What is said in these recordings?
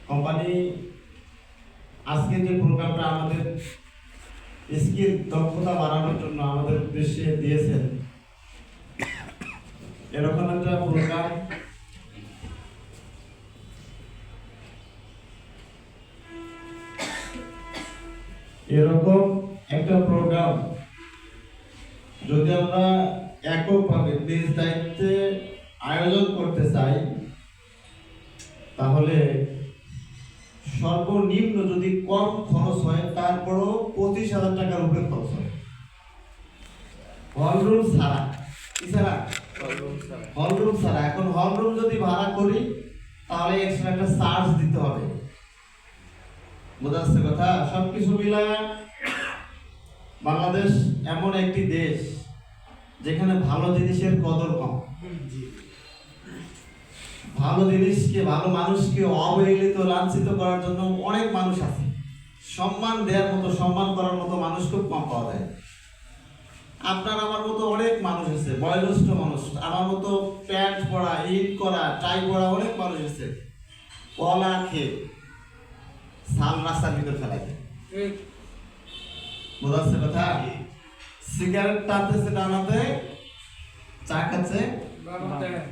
Company আজকে যে প্রোগ্রামটা আমাদের স্কিল দক্ষতা বাড়ানোর জন্য আমাদের উদ্দেশ্যে দিয়েছেন, এরকম একটা প্রোগ্রাম যদি আমরা এককভাবে নিজ দায়িত্বে আয়োজন করতে চাই, তাহলে সর্বনিম্ন যদি কম খরচ হয় তারপরও 25,000 টাকার উপরে খরচ হয়। হলরুম ছাড়া এখন হলরুম যদি ভাড়া করি তাহলে এক্সট্রা একটা চার্জ দিতে হবে। বোঝা যাচ্ছে কথা? সবকিছু মিলায় বাংলাদেশ এমন একটি দেশ যেখানে ভালো জিনিসের কদর কম। ভালো জিনিসকে, ভালো মানুষকে অবহেলিত, লাঞ্ছিত করার জন্য অনেক মানুষ আছে। সম্মান দেওয়ার মতো, সম্মান করার মতো মানুষ খুব কম পাওয়া যায়। আপনার আমার মতো অনেক মানুষ আছে, বয়োজ্যেষ্ঠ মানুষ, আমার মতো প্যান্ট পরা, ইন করা, টাই পরা অনেক মানুষ আছে। কলা খেয়ে সাল রাস্তার ভিতর ফেলাই দেয়। বোঝা যাচ্ছে কথা? সিগারেট টানতেছে, টানাতে চা খাচ্ছে,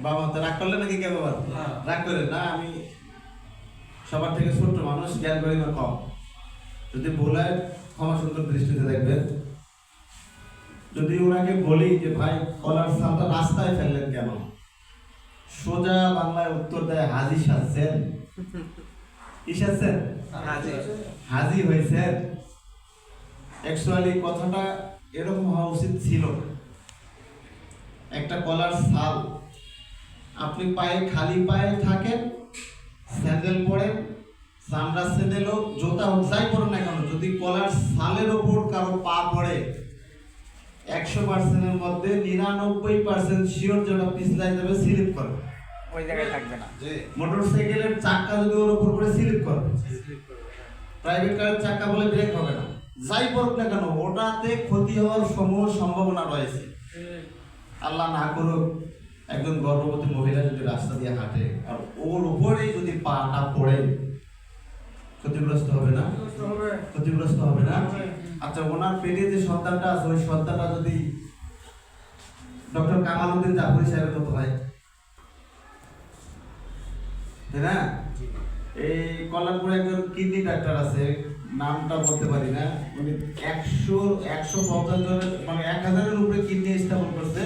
বাবা রাগ করলে নাকি কে বাবা? রাগ করে না, আমি সবার থেকে ছোট্ট মানুষ, জ্ঞান করি না কম। যদি ভুলায় ক্ষমা সুন্দর দৃষ্টিতে দেখবেন। যদি ওনাকে বলি যে ভাই কলার সালটা রাস্তায় ফেললেন কেন, সোজা বাংলায় উত্তর দেয় হাজি সাজছেন। কি সাজছেন? হাজি হয়েছেন। অ্যাকচুয়ালি কথাটা এরকম হওয়া উচিত ছিল। একটা কলার সাল, আপনি পায়ে খালি পায়ে থাকেন, স্যান্ডেল পরেন, চামড়ার স্যান্ডেল হোক, জুতা হোক, যাই পরেন না কেন, যদি কলার সালের ওপর কারো পা পড়ে 100%-এর মধ্যে 99% শিওর যেটা পিছলাই যাবে, স্লিপ করবে, ওই জায়গায় থাকবে না। মোটরসাইকেলের চাকা যদি ওর উপর পড়ে স্লিপ করবে, প্রাইভেট কারের চাকা বলে ব্রেক হবে না। যাই পড়ুক না কেন, ওটাতে ক্ষতি হওয়ার সম্ভাবনা রয়েছে। আল্লাহ না করুক একজন গর্ভবতী মহিলা যদি রাস্তা দিয়ে হাঁটে আর ওর উপরেই যদি পাটা পড়ে, ক্ষতিগ্রস্ত হবে না? ক্ষতিগ্রস্ত হবে না? আচ্ছা, ওনার পেটে যে সন্তানটা আছে, ওই সন্তানটা যদি ডক্টর কামালউদ্দিন জাফরি সাহেবের মতো হয়, তাই না? এই কল্যাণপুরে একজন কিডনি ডাক্তার আছে, নামটা বলতে পারি না, উনি 150 জনের মানে 1000-এর উপরে কিডনি স্থাপন করছে।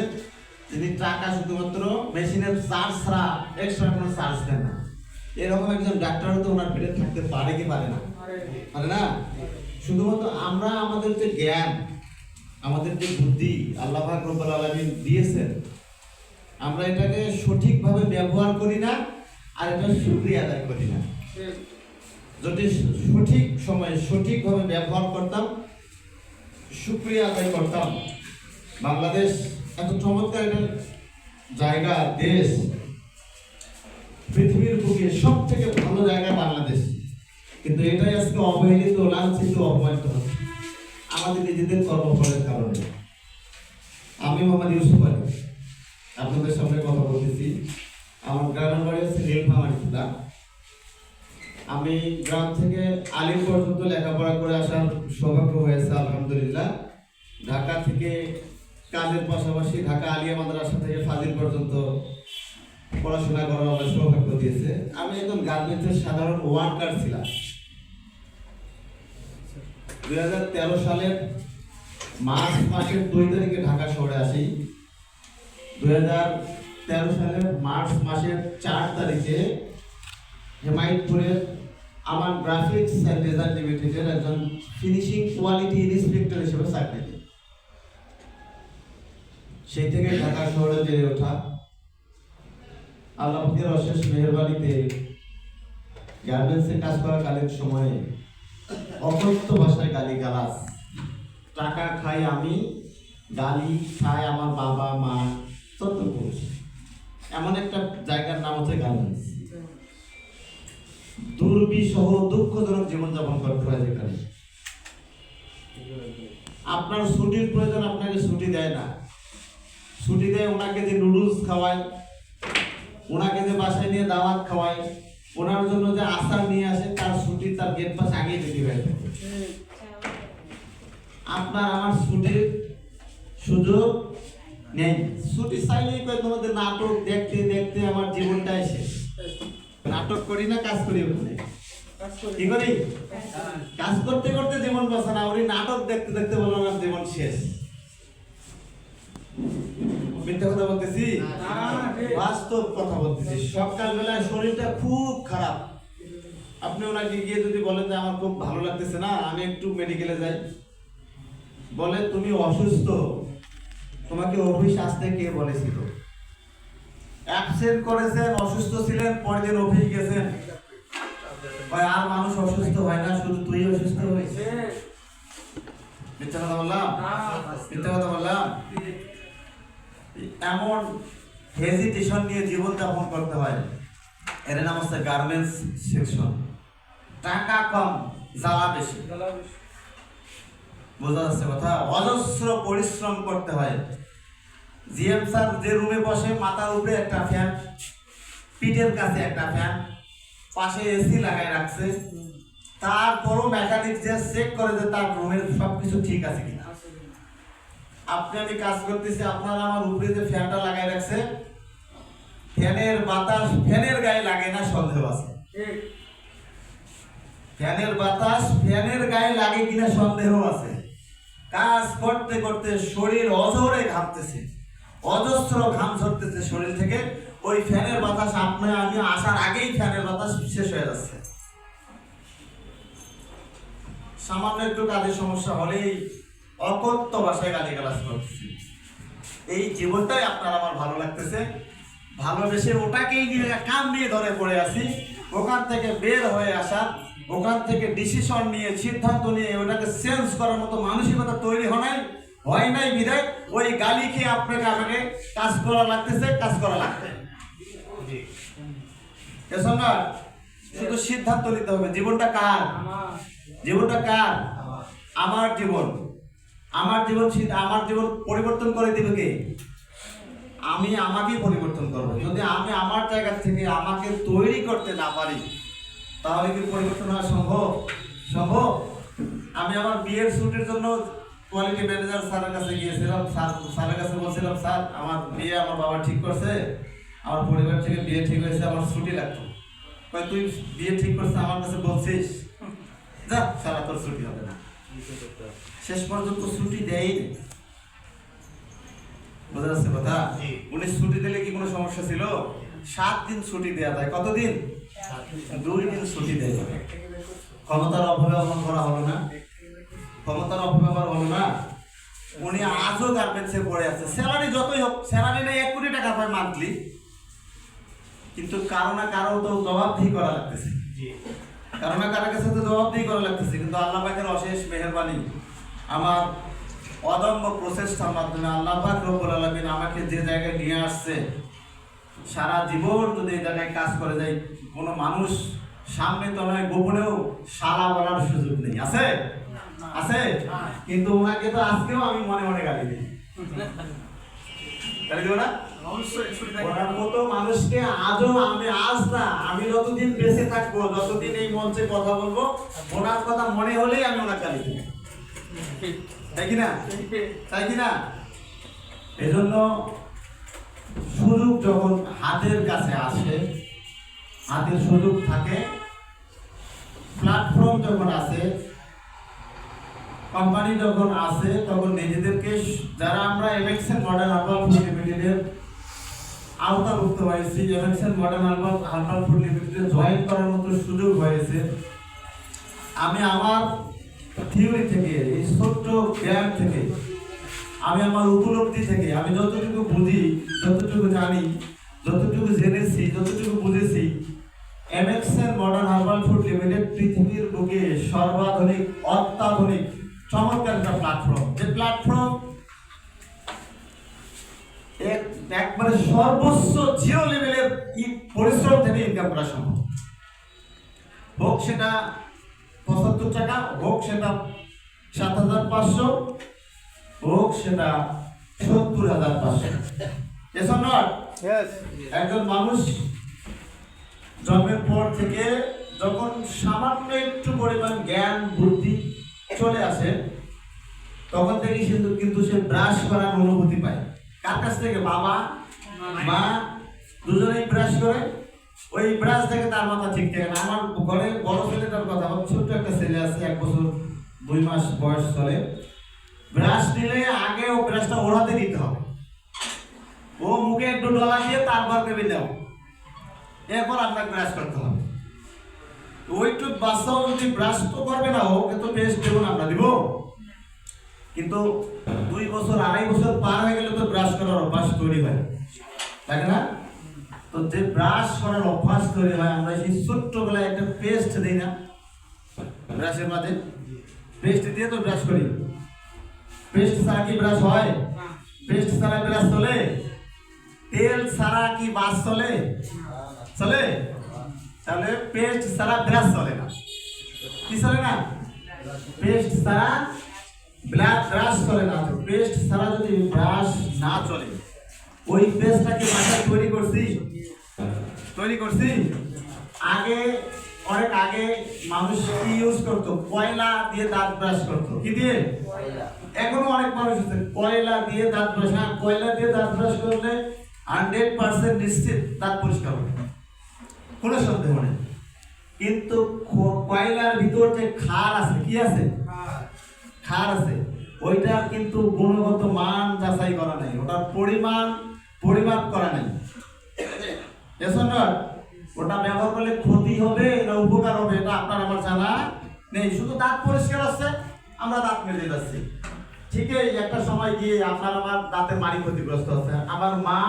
তিনি টাকা শুধুমাত্র মেশিনের চার্জ ছাড়া এক্সট্রা কোনো চার্জ দেন না। এরকম একজন ডাক্তারও তো ওনার পেটে থাকতে পারে কি পারে না? পারে না। শুধুমাত্র আমরা আমাদের যে জ্ঞান, আমাদের যে বুদ্ধি আল্লাহ পাক রব্বুল আলামিন দিয়েছেন, আমরা এটাকে সঠিকভাবে ব্যবহার করি না, আর এটা শুকরিয়া আদায় করি না। যদি সঠিক সময়ে সঠিকভাবে ব্যবহার করতাম, শুকরিয়া আদায় করতাম, বাংলাদেশ এত চমৎকার একটা জায়গা, দেশ, পৃথিবীর বুকে সব থেকে ভালো জায়গা বাংলাদেশ, কিন্তু এটাই আজকে অবহেলিত, লাঞ্ছিত, অপমানিত হচ্ছে আমাদের নিজেদের কর্মফলের কারণে। আমি মোহাম্মদ ইউসুফ আলী আপনাদের সামনে কথা বলতেছি। আমার গ্রামের বাড়ি হচ্ছে নীলফামারীতে। আমি গ্রাম থেকে আলিম পর্যন্ত লেখাপড়া করে আসার সৌভাগ্য হয়েছে আলহামদুলিল্লাহ। ঢাকা থেকে কাজের পাশাপাশি ঢাকা আলিয়া মাদ্রাসা থেকে ফাজিল পর্যন্ত পড়াশোনা করার আমার সৌভাগ্য দিয়েছে। আমি একজন গার্মেন্টসের সাধারণ ওয়ার্কার ছিলাম। 2013 সালের মার্চ মাসের 2 তারিখে ঢাকা শহরে আসি। 2013 সালের মার্চ মাসের 4 তারিখে হেমায়তপুরের আমার গ্রাফিক্স অ্যান্ড ডিজাইন লিমিটেডের একজন ফিনিশিং কোয়ালিটি ইন্সপেক্টর হিসেবে চাকরি দিই। সেই থেকে ঢাকা শহরে বেড়ে ওঠা, আল্লাহ পাকের অশেষ মেহেরবানিতে গার্মেন্টসে কাজ করাকালীন সময়ে অকথ্য ভাষায় গালিগালাজ, টাকা খাই আমি, গালি খায় আমার বাবা মা, তত পুরুষ, এমন একটা জায়গার নাম হচ্ছে গার্মেন্টস। দুর্বিষহ দুঃখজনক জীবনযাপন করতে হয় যেখানে আপনার ছুটির প্রয়োজন, আপনাকে ছুটি দেয় না। ছুটি দেয় ওনাকে যে নুডলস খাওয়ায়, ওনাকে যে বাসায় নিয়ে দাওয়াত খাওয়াই, ওনার জন্য যে আচার নিয়ে আসে, তার ছুটি তার গেট পাস আগেই রেডি হয়ে থাকে। আপনার আমার ছুটির সুযোগ নেই। ছুটি চাইলেই কয় তোমাদের নাটক দেখতে দেখতে আমার জীবনটাই শেষ। নাটক করি না, কাজ করি ওখানে। কি করি? কাজ করতে করতে জীবন বাঁচা না, ওই নাটক দেখতে দেখতে বলো আমার জীবন শেষ। মিথ্যা কথা বলতেছি? বাস্তব কথা বলতেছি। সকালবেলায় শরীরটা খুব খারাপ, আপনি ওনাকে গিয়ে যদি বলেন যে আমার খুব ভালো লাগতেছে না, আমি একটু মেডিকেলে যাই, বলে তুমি অসুস্থ, তোমাকে অফিস আসতে কে বলেছিল? অ্যাবসেন্ট করেছেন, অসুস্থ ছিলেন, পরের দিন অফিস গেছেন, আর মানুষ অসুস্থ হয় না, শুধু তুই অসুস্থ হয়েছে। মিথ্যা কথা বললাম? মিথ্যা কথা বললাম? এমন হেজিটেশন নিয়ে জীবন যাপন করতে হয়। এর নাম হচ্ছে গার্মেন্টস সেকশন। টাকা কম, জ্বালা বেশি। বোঝা যাচ্ছে কথা? অজস্র পরিশ্রম করতে হয়। জিএম স্যার যে রুমে বসে, মাথার উপরে একটা ফ্যান, পিঠের কাছে একটা ফ্যান, পাশে এসি লাগায় রাখছে, তারপরও মেকানিক যে চেক করে যে তার রুমের সবকিছু ঠিক আছে কিনা। আপনি আমি কাজ করতেছি, আপনার আমার উপরে যে ফ্যানটা লাগাই রাখছে, ফ্যানের বাতাস ফ্যানের গায়ে লাগে না, সন্দেহ আছে। ফ্যানের বাতাস ফ্যানের গায়ে লাগে কিনা সন্দেহ আছে। কাজ করতে করতে শরীর অঝরে ঘামতেছে, অজস্র ঘাম ঝরতেছে শরীর থেকে। ওই ফ্যানের বাতাস আপনার আমি আসার আগেই ফ্যানের বাতাস শেষ হয়ে যাচ্ছে। সামান্য একটু কাজের সমস্যা হলেই অকথ্য ভাষায় গালিগালাজ করতেছি। এই জীবনটাই আপনার আমার ভালো লাগতেছে, ভালোবেসে ওটাকেই নিয়ে কান নিয়ে ধরে পড়ে আছি। ওখান থেকে বের হয়ে আসা, ওখান থেকে ডিসিশন নিয়ে সিদ্ধান্ত নিয়ে ওটাকে চেঞ্জ করার মতো মানসিকতা তৈরি হয় নাই বিধায় ওই গালি খেয়ে আপনাকে আমাকে কাজ করা লাগতেছে, কাজ করা লাগবে। শুধু সিদ্ধান্ত নিতে হবে। জীবনটা কার? জীবনটা কার? আমার জীবন। আমার জীবন আমার জীবন পরিবর্তন করে দিবে কে? আমি আমাকেই পরিবর্তন করবো। যদি আমি আমার জায়গা থেকে আমাকে তৈরি করতে না পারি, তাহলে কি পরিবর্তন হওয়া সম্ভব? সম্ভব? আমি আমার বিয়ের শুটের জন্য কোয়ালিটি ম্যানেজার স্যারের কাছে গিয়েছিলাম। স্যারের কাছে বলছিলাম, স্যার আমার বিয়ে আমার বাবা ঠিক করছে, আমার পরিবার থেকে বিয়ে ঠিক হয়েছে, আমার ছুটি লাগতো। তুই বিয়ে ঠিক করছিস আমার কাছে বলছিস, যা সারা তোর ছুটি হবে না। শেষ পর্যন্ত ছুটি দেয়নি। বোঝা যাচ্ছে কথা? উনি ছুটি দিলে কি কোনো সমস্যা ছিল? 7 দিন ছুটি দেওয়া যায়। কতদিন? 2 দিন ছুটি দেওয়া যাবে। ক্ষমতার অপব্যবহার করা হলো না? ক্ষমতার অপব্যবহার হলো না? উনি আজও গার্মেন্টসে পড়ে আছে। স্যালারি যতই হোক, স্যালারি নেই 1 কোটি টাকা পায় মান্থলি, কিন্তু কারো না কারো তো জবাবদিহি করা লাগতেছে। কারো না কারো কাছে তো জবাবদিহি করা লাগতেছে। কিন্তু আল্লাহ পাকের অশেষ মেহেরবানি, আমার অদম্য প্রচেষ্টার মাধ্যমে আল্লাহ পাক রব্বুল আলামিন আমাকে যে জায়গায় নিয়ে আসছে, সারা জীবন যদি এই জায়গায় কাজ করে যাই, কোনো মানুষ সামনে তো নয় গোপনেও শালা বলার সুযোগ নেই। আছে? আছে? কিন্তু ওনাকে তো আজকেও আমি মনে মনে গালি দিই। গালি দেবো না? ওনার মতো মানুষকে আজও আমি যতদিন বেঁচে থাকবো, যতদিন এই মঞ্চে কথা বলবো, ওনার কথা মনে হলেই আমি ওনাকে গালি দিই। তাই কিনা? তাই কিনা? এজন্য সুযোগ যখন হাতের কাছে আসে, হাতের সুযোগ থাকে, প্ল্যাটফর্ম যখন আসে, কোম্পানি যখন আসে, তখন নিজেদেরকে, যারা আমরা এমএক্সএন মডার্ন হার্বাল ফুড লিমিটেডের আওতাভুক্ত হয়েছি, এমএক্সএন মডার্ন হার্বাল ফুড লিমিটেডে জয়েন করার মতো সুযোগ হয়েছে, আমি আমার থিওরি থেকে, এই ছোট্ট জ্ঞান থেকে, আমি আমার উপলব্ধি থেকে, আমি যতটুকু বুঝি, যতটুকু জানি, যতটুকু জেনেছি, যতটুকু বুঝেছি, MXN modern herbal food limited পৃথিবীর বুকে সর্বাধুনিক, অত্যাধুনিক, চমৎকার একটা প্ল্যাটফর্ম। যে প্ল্যাটফর্ম একবারে সর্বোচ্চ জিরো লেভেলের পরিশ্রম থেকে ইনকাম করা সম্ভব। হোক সেটা 75 টাকা, হোক সেটা 7,500, হোক সেটা 70,500। এসব নট একজন মানুষ জন্মের পর থেকে যখন সামান্য একটু পরিমাণ জ্ঞান বুদ্ধি চলে আসে তখন থেকে কিন্তু সে ব্রাশ করার অনুভূতি পায়। কার কাছ থেকে? বাবা মা দুজনেই ব্রাশ করে। ওই ব্রাশ থেকে তার মাথা ঠিক থাকে না। আমার ঘরে বড় ছেলেটার কথা, আমার ছোট্ট একটা ছেলে আছে, 1 বছর 2 মাস বয়স চলে। ব্রাশ নিলে আগে ও ব্রাশটা ওড়াতে দিতে হবে, ও মুখে একটু ডলা দিয়ে তারপর দেবে দাও, এরপর আপনাকে ব্রাশ করতে হবে। ওইটু বাচ্চাও যদি ব্রাশ তো করবে না, ওকে তো পেস্ট দেবো না আমরা, দিব? কিন্তু 2 বছর 2.5 বছর পার হয়ে গেলে তো ব্রাশ করার অভ্যাস তৈরি হয়, তাই না? তো যে ব্রাশ করার অভ্যাস তৈরি হয়, আমরা সেই ছোট্টবেলায় একটা পেস্ট দিই না ব্রাশের মাঝে? পেস্ট দিয়ে তো ব্রাশ করি। পেস্ট ছাড়া কি ব্রাশ হয়? পেস্ট ছাড়া ব্রাশ চলে? তেল ছাড়া কি বাস চলে? চলে? তাহলে পেস্ট ছাড়া ব্রাশ চলে না। কি চলে না? পেস্ট ছাড়া ব্রাশ চলে না। পেস্ট ছাড়া যদি ব্রাশ না চলে, ওই পেস্টটা কি বাসায় তৈরি করছি? আগে, অনেক আগে মানুষ কি ইউজ করতো? কয়লা দিয়ে দাঁত ব্রাশ করতো। কি দিয়ে? এখনো অনেক মানুষ আছে কয়লা দিয়ে দাঁত ব্রাশ। হ্যাঁ, কয়লা দিয়ে দাঁত ব্রাশ করলে 100% নিশ্চিত দাঁত পরিষ্কার হবে, কোনো সন্দেহ নেই। কিন্তু কয়লার ভিতর যে ক্ষার আছে, কি আছে? ক্ষার আছে, ওইটা কিন্তু গুণগত মান যাচাই করা নাই, ওটার পরিমাপ করা নাই। এজন্য ওটা ব্যবহার করলে ক্ষতি হবে না উপকার হবে এটা আপনার আমার জানা নেই। শুধু দাঁত পরিষ্কার আছে, আমরা দাঁত মেজে যাচ্ছি। ঠিকই একটা সময় গিয়ে আপনার আমার দাঁতের মাড়ি ক্ষতিগ্রস্ত হচ্ছে। আমার মা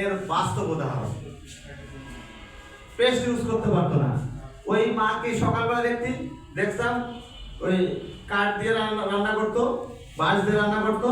এর বাস্তব উদাহরণ, পেস্ট ইউজ করতে পারতো না। ওই মাকে সকালবেলা দেখতাম ওই কাঠ দিয়ে রান্না করতো, বাঁশ দিয়ে রান্না করতো।